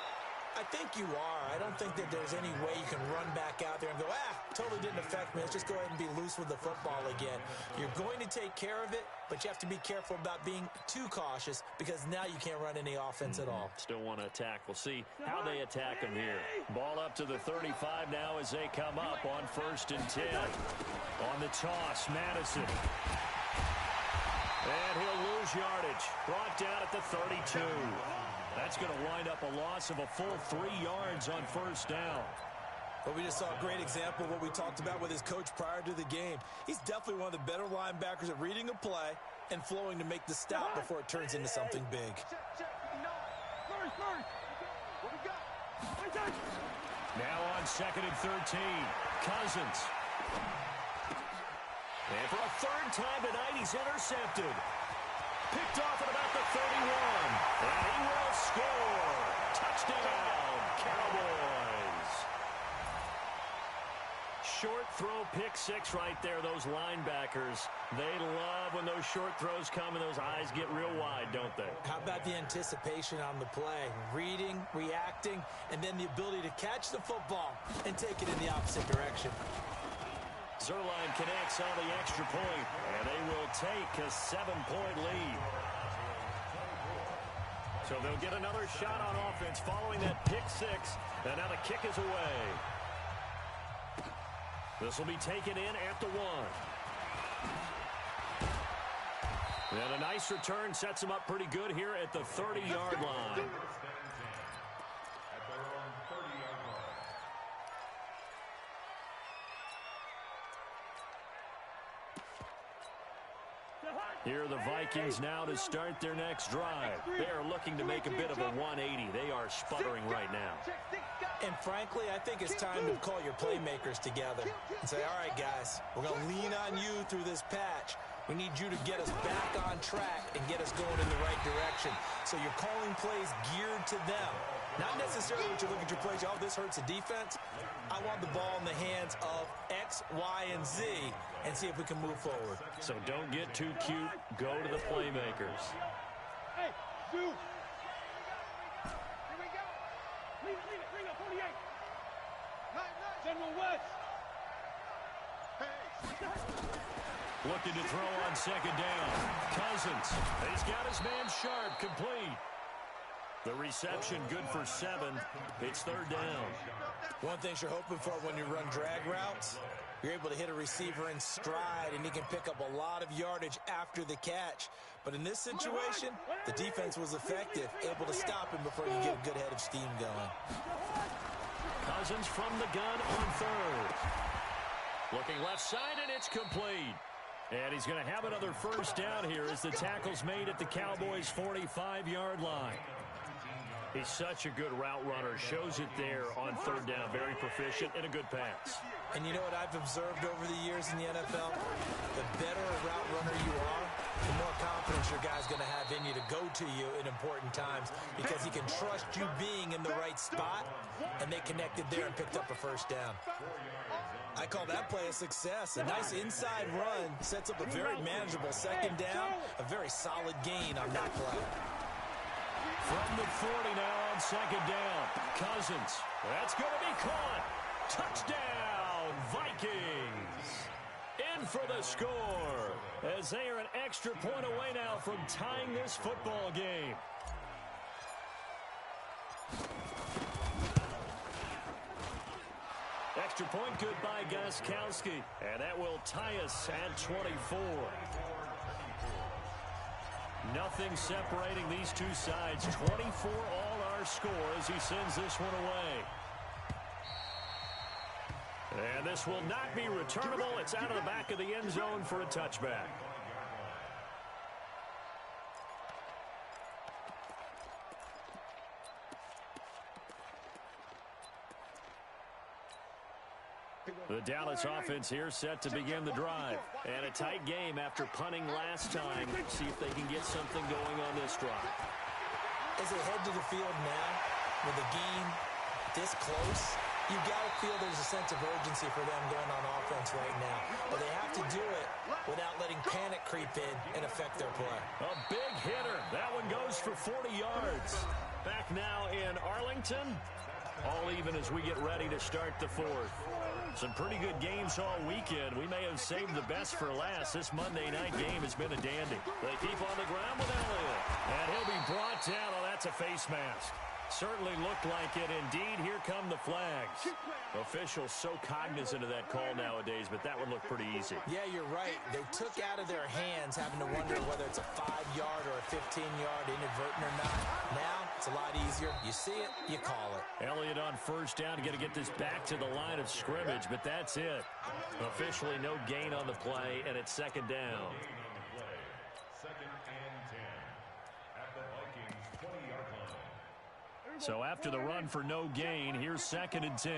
I think you are. I don't think that there's any way you can run back out there and go, totally didn't affect me. Let's just go ahead and be loose with the football again. You're going to take care of it, but you have to be careful about being too cautious because now you can't run any offense at all. Still want to attack. We'll see how they attack them here. Ball up to the 35 now as they come up on 1st and 10. On the toss, Madison. And he'll lose yardage. Brought down at the 32. That's going to wind up a loss of a full 3 yards on 1st down. Well, we just saw a great example of what we talked about with his coach prior to the game. He's definitely one of the better linebackers at reading a play and flowing to make the stop before it turns into something big. Now on 2nd and 13, Cousins. And for a 3rd time tonight, he's intercepted. Picked off at about the 31. And he will score. Touchdown, Cowboys. Short throw, pick 6 right there. Those linebackers, they love when those short throws come and those eyes get real wide, don't they? How about the anticipation on the play? Reading, reacting, and then the ability to catch the football and take it in the opposite direction. Zerline connects on the extra point, and they will take a 7-point lead. So they'll get another shot on offense following that pick 6, and now the kick is away. This will be taken in at the 1. And a nice return sets them up pretty good here at the 30-yard line. Here are the Vikings now to start their next drive. They are looking to make a bit of a 180. They are sputtering right now. And frankly, I think it's time to call your playmakers together and say, all right, guys, we're going to lean on you through this patch. We need you to get us back on track and get us going in the right direction. So you're calling plays geared to them. Not necessarily when you look at your plays, oh, this hurts the defense. I want the ball in the hands of X, Y, and Z and see if we can move forward. So don't get too cute. Go to the playmakers. Hey, shoot. Here we go. Leave it, bring up 48. General West. Looking to throw on 2nd down. Cousins. He's got his man Sharp complete. The reception good for 7. It's 3rd down. One thing you're hoping for when you run drag routes, you're able to hit a receiver in stride, and he can pick up a lot of yardage after the catch. But in this situation, the defense was effective, able to stop him before you get a good head of steam going. Cousins from the gun on 3rd. Looking left side, and it's complete. And he's going to have another 1st down here as the tackle's made at the Cowboys' 45-yard line. He's such a good route runner. Shows it there on 3rd down. Very proficient and a good pass. And you know what I've observed over the years in the NFL? The better a route runner you are, the more confidence your guy's going to have in you to go to you in important times because he can trust you being in the right spot, and they connected there and picked up a 1st down. I call that play a success. A nice inside run sets up a very manageable 2nd down, a very solid gain on that play. From the 40 now on 2nd down. Cousins. That's going to be caught. Touchdown, Vikings. In for the score as they are an extra point away now from tying this football game. Extra point good by Gostkowski. And that will tie us at 24. Nothing separating these two sides. 24 all our score as he sends this one away. And this will not be returnable. It's out of the back of the end zone for a touchback. The Dallas offense here set to begin the drive. And a tight game after punting last time. See if they can get something going on this drive. As they head to the field now, with the game this close, you've got to feel there's a sense of urgency for them going on offense right now. But they have to do it without letting panic creep in and affect their play. A big hitter. That one goes for 40 yards. Back now in Arlington. All even as we get ready to start the fourth. Some pretty good games all weekend. We may have saved the best for last. This Monday night game has been a dandy. They keep on the ground with Elliott. And he'll be brought down. Oh, that's a face mask. Certainly looked like it. Indeed, here come the flags. Officials so cognizant of that call nowadays, but that would look pretty easy. Yeah, you're right. They took out of their hands having to wonder whether it's a 5-yard or a 15-yard inadvertent or not. Now, it's a lot easier. You see it, you call it. Elliott on first down. Got to get this back to the line of scrimmage, but that's it. Officially no gain on the play, and it's second down. Second and 10 at the Vikings 20-yard line. So after the run for no gain, here's second and 10.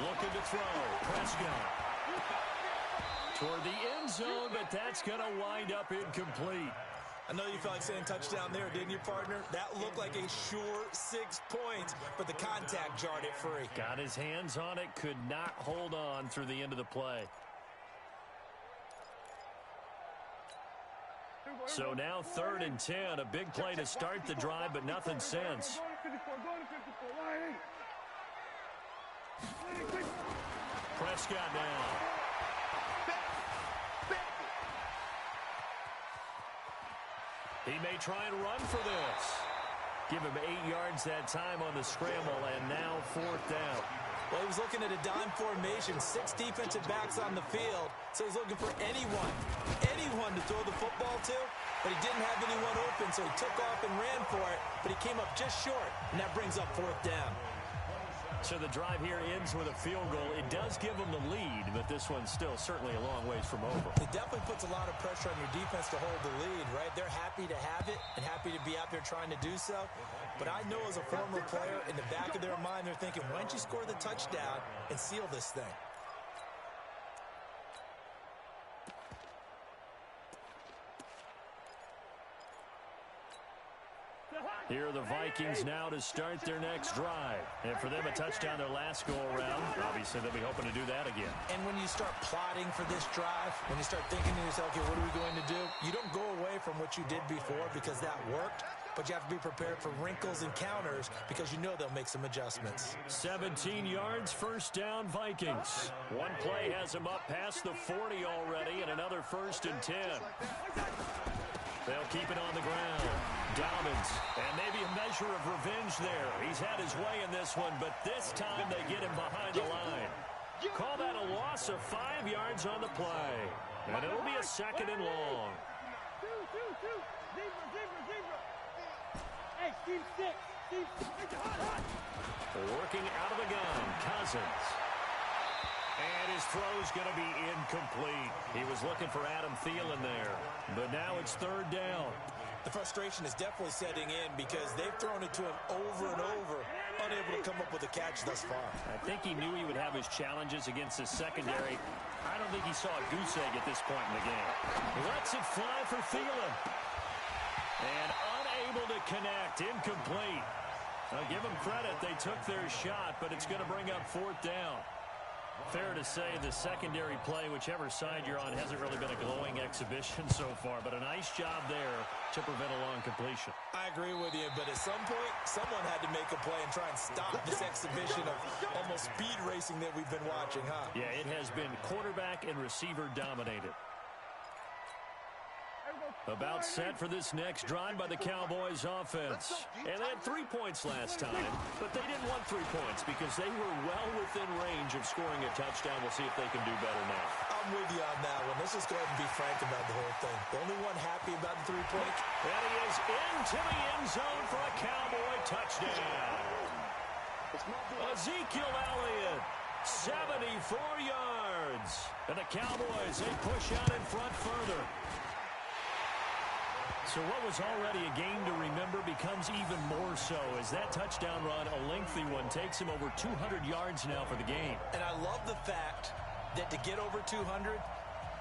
Looking to throw. Prescott. Toward the end zone, but that's going to wind up incomplete. I know you felt like saying touchdown there, didn't you, partner? That looked like a sure 6 points, but the contact jarred it free. Got his hands on it, could not hold on through the end of the play. So now third and 10, a big play to start the drive, but nothing since. Prescott now. He may try and run for this. Give him 8 yards that time on the scramble, and now fourth down. Well, he was looking at a dime formation, 6 defensive backs on the field, so he's looking for anyone to throw the football to, but he didn't have anyone open, so he took off and ran for it, but he came up just short, and that brings up fourth down. So the drive here ends with a field goal. It does give them the lead, but this one's still certainly a long ways from over. It definitely puts a lot of pressure on your defense to hold the lead, right? They're happy to have it and happy to be out there trying to do so. But I know as a former player, in the back of their mind, they're thinking, why don't you score the touchdown and seal this thing? Here are the Vikings now to start their next drive. And for them, a touchdown their last go-around. Obviously, they'll be hoping to do that again. And when you start plotting for this drive, when you start thinking to yourself, okay, what are we going to do? You don't go away from what you did before because that worked, but you have to be prepared for wrinkles and counters because you know they'll make some adjustments. 17 yards, first down, Vikings. One play has them up past the 40 already, and another first and 10. They'll keep it on the ground. Dobbins, and maybe a measure of revenge there. He's had his way in this one, but this time they get him behind the line. Call that a loss of 5 yards on the play. And it'll be a second and long. Working out of the gun, Cousins. And his throw's going to be incomplete. He was looking for Adam Thielen there. But now it's third down. The frustration is definitely setting in because they've thrown it to him over and over, unable to come up with a catch thus far. I think he knew he would have his challenges against the secondary. I don't think he saw a goose egg at this point in the game. Lets it fly for Thielen. And unable to connect, incomplete. I'll give them credit. They took their shot, but it's going to bring up fourth down. Fair to say the secondary play, whichever side you're on, hasn't really been a glowing exhibition so far, but a nice job there to prevent a long completion. I agree with you, but at some point, someone had to make a play and try and stop this exhibition of almost speed racing that we've been watching, huh? Yeah, it has been quarterback and receiver dominated. About set for this next drive by the Cowboys offense. And they had 3 points last time, but they didn't want 3 points because they were well within range of scoring a touchdown. We'll see if they can do better now. I'm with you on that one. Let's just go ahead and be frank about the whole thing. The only one happy about the 3-point. And he is into the end zone for a Cowboy touchdown. Ezekiel Elliott, 74 yards. And the Cowboys, they push out in front further. So what was already a game to remember becomes even more so as that touchdown run, a lengthy one, takes him over 200 yards now for the game. And I love the fact that to get over 200,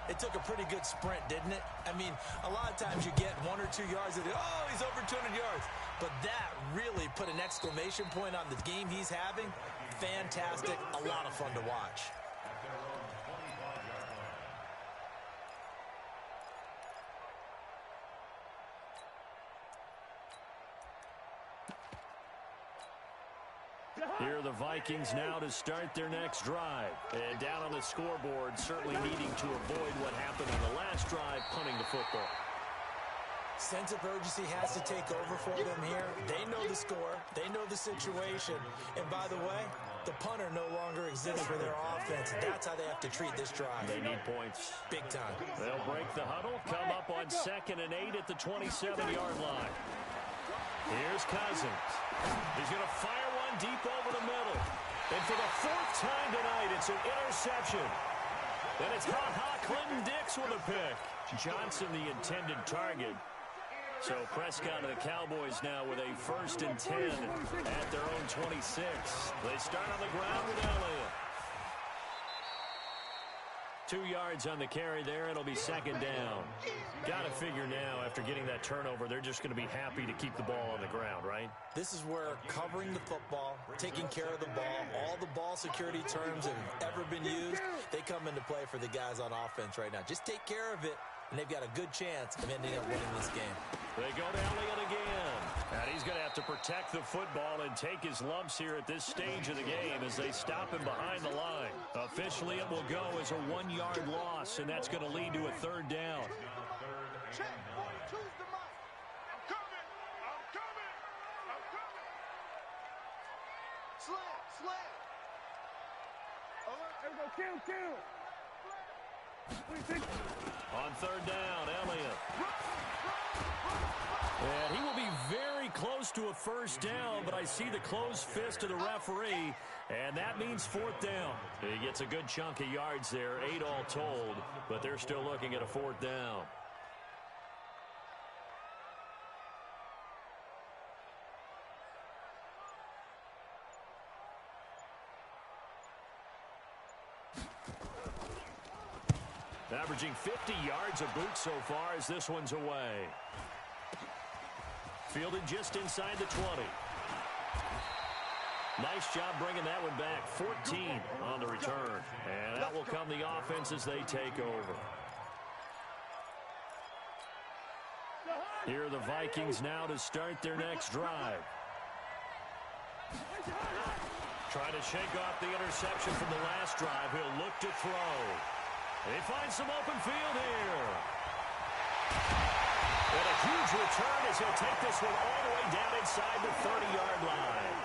it took a pretty good sprint, didn't it? I mean, a lot of times you get 1 or 2 yards and oh, he's over 200 yards. But that really put an exclamation point on the game he's having. Fantastic, a lot of fun to watch. Here are the Vikings now to start their next drive. And down on the scoreboard, certainly needing to avoid what happened on the last drive, punting the football. Sense of urgency has to take over for them here. They know the score. They know the situation. And by the way, the punter no longer exists for their offense. That's how they have to treat this drive. They need points. Big time. They'll break the huddle, come up on 2nd and 8 at the 27-yard line. Here's Cousins. He's going to fire one deep over the middle. And for the 4th time tonight, it's an interception. And it's Clinton Dix with a pick. Johnson, the intended target. So Prescott and the Cowboys now with a 1st and 10 at their own 26. They start on the ground with Elliott. 2 yards on the carry there. It'll be 2nd down. Got to figure now, after getting that turnover, they're just going to be happy to keep the ball on the ground, right? This is where covering the football, taking care of the ball, all the ball security terms that have ever been used, they come into play for the guys on offense right now. Just take care of it, and they've got a good chance of ending up winning this game. They go to Elliott again. And he's going to have to protect the football and take his lumps here at this stage of the game as they stop him behind the line. Officially, it will go as a 1-yard loss, and that's going to lead to a 3rd down. Check. Choose the mic. I'm coming. I'm coming. I'm coming. Slam. Alert. There we go. Kill. On 3rd down, Elliott. And he will be very close to a 1st down, but I see the closed fist of the referee, and that means 4th down. He gets a good chunk of yards there, 8 all told, but they're still looking at a 4th down. Averaging 50 yards a boot so far as this one's away. Fielded just inside the 20. Nice job bringing that one back. 14 on the return. And that will come the offense as they take over. Here are the Vikings now to start their next drive. Trying to shake off the interception from the last drive. He'll look to throw. They find some open field here. And a huge return as he'll take this one all the way down inside the 30-yard line.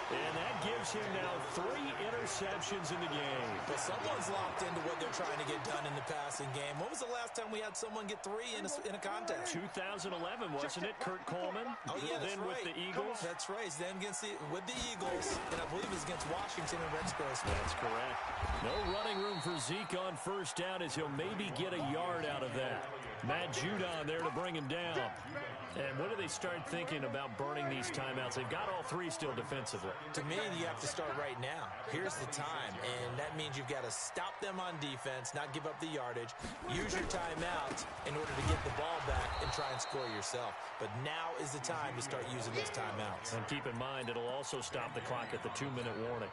And that gives him now 3 interceptions in the game. But someone's locked into what they're trying to get done in the passing game. When was the last time we had someone get 3 in a contest? 2011, wasn't it? Kurt Coleman? Oh, yeah, that's then right. with the Eagles? That's right. Then with the Eagles. And I believe it's against Washington and Rex Grossman. That's correct. No running room for Zeke on 1st down as he'll maybe get a yard out of that. Matt Judon there to bring him down. And when do they start thinking about burning these timeouts? They've got all 3 still defensively. To me, you have to start right now. Here's the time, and that means you've got to stop them on defense, not give up the yardage, use your timeout in order to get the ball back and try and score yourself. But now is the time to start using those timeouts. And keep in mind, it'll also stop the clock at the 2-minute warning.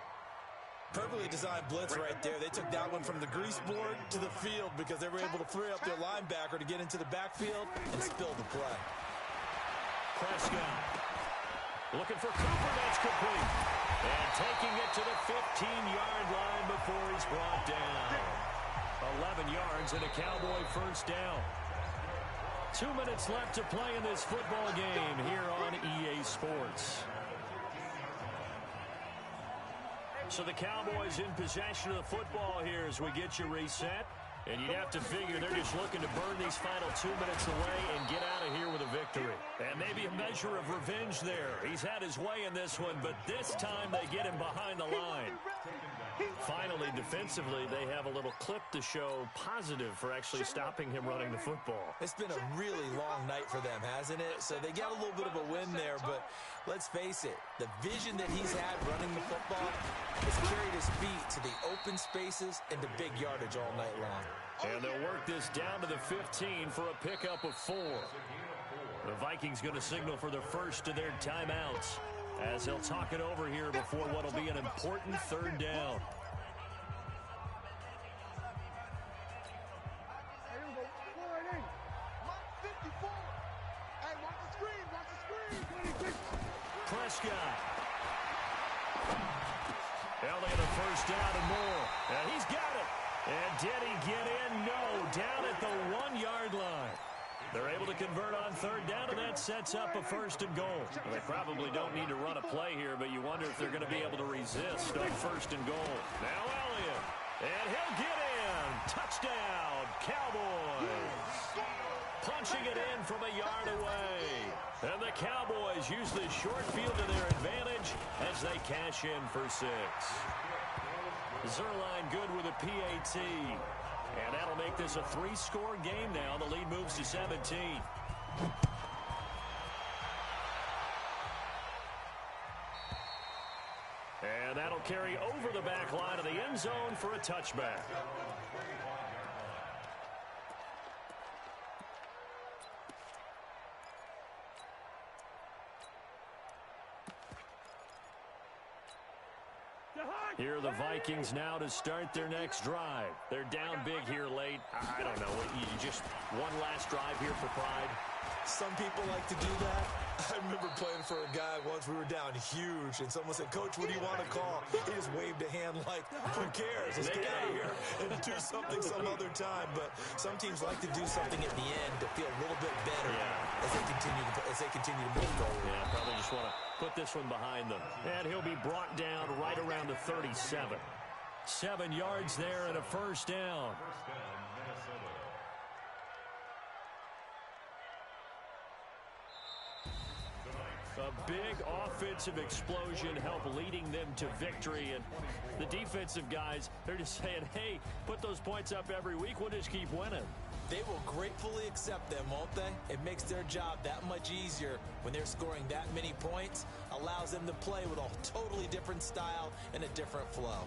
Perfectly designed blitz right there. They took that one from the grease board to the field because they were able to free up their linebacker to get into the backfield and spill the play. Prescott looking for Cooper. That's complete. And taking it to the 15-yard line before he's brought down. 11 yards and a Cowboy 1st down. 2 minutes left to play in this football game here on EA Sports. So the Cowboys in possession of the football here as we get you reset. And you'd have to figure they're just looking to burn these final 2 minutes away and get out of here with a victory. And maybe a measure of revenge there. He's had his way in this one, but this time they get him behind the line. Finally And defensively, they have a little clip to show positive for actually stopping him running the football. It's been a really long night for them, hasn't it? So they got a little bit of a win there, but let's face it, the vision that he's had running the football has carried his feet to the open spaces and the big yardage all night long. And they'll work this down to the 15 for a pickup of 4. The Vikings going to signal for the first of their timeouts as they'll talk it over here before what will be an important third down. Prescott. Elliott a first down and more. And he's got it. And did he get in? No. Down at the 1-yard line. They're able to convert on third down, and that sets up a first and goal. Well, they probably don't need to run a play here, but you wonder if they're going to be able to resist on first and goal. Now Elliott. And he'll get in. Touchdown, Cowboys. Punching it in from a yard away. And the Cowboys use the short field to their advantage as they cash in for 6. Zerline good with a PAT. And that'll make this a 3-score game now. The lead moves to 17. And that'll carry over the back line of the end zone for a touchback. Here are the Vikings now to start their next drive. They're down big here late. I don't know. You just one last drive here for pride. Some people like to do that. I remember playing for a guy once. We were down huge, and someone said, "Coach, what do you want to call?" He just waved a hand like, "Who cares? Let's get out of here and do something some other time." But some teams like to do something at the end to feel a little bit better as they continue to move forward. Yeah, probably just want to put this one behind them. And he'll be brought down right around the 37. 7 yards there and a first down. A big offensive explosion helped leading them to victory. And the defensive guys, they're just saying, hey, put those points up every week. We'll just keep winning. They will gratefully accept them, won't they? It makes their job that much easier when they're scoring that many points. Allows them to play with a totally different style and a different flow.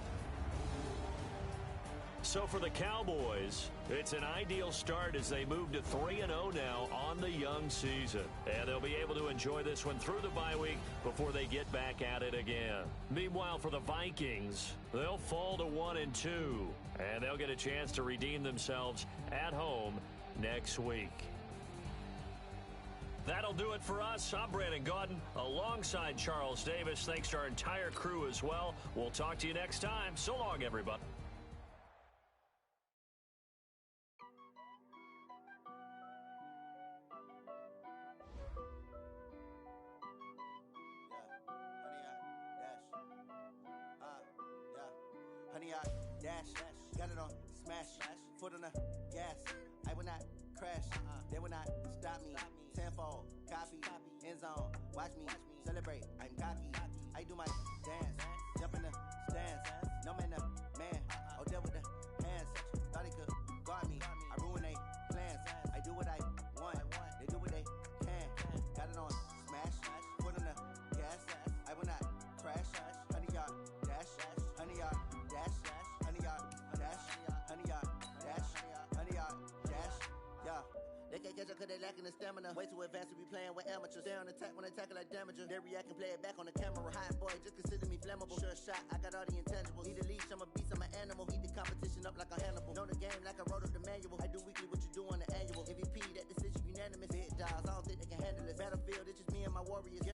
So for the Cowboys, it's an ideal start as they move to 3-0 now on the young season. And they'll be able to enjoy this one through the bye week before they get back at it again. Meanwhile, for the Vikings, they'll fall to 1-2. And they'll get a chance to redeem themselves at home next week. That'll do it for us. I'm Brandon Gaudin alongside Charles Davis. Thanks to our entire crew as well. We'll talk to you next time. So long, everybody. Honey, I dash, got it on smash, foot on the gas. I will not crash, they will not stop me. Tenfold, copy, end zone, watch me celebrate. I'm cocky, I do my dance, jump in the stands. No man, man, oh, deal with the hands. Thought he could guard me, I ruin they plans. I do what I want, they do what they can. Got it on smash, foot on the gas. I will not crash, honey, y'all dash, honey, y'all dash, honey, y'all dash, honey, y'all dash, honey, y'all dash, yeah. They can't catch up cause they lacking the stamina. Way too advanced to be playing with amateurs. Stay on attack when they tackle like damager. They react and play it back on the camera. Hot boy, just consider me flammable. Sure shot, I got all the intangibles. Need a leash, I'm a beast, I'm an animal. Heat the competition up like a Hannibal. Know the game like I wrote up the manual. I do weekly what you do on the annual. MVP, that decision unanimous. Big dials, I don't think they can handle it. Battlefield, it's just me and my warriors.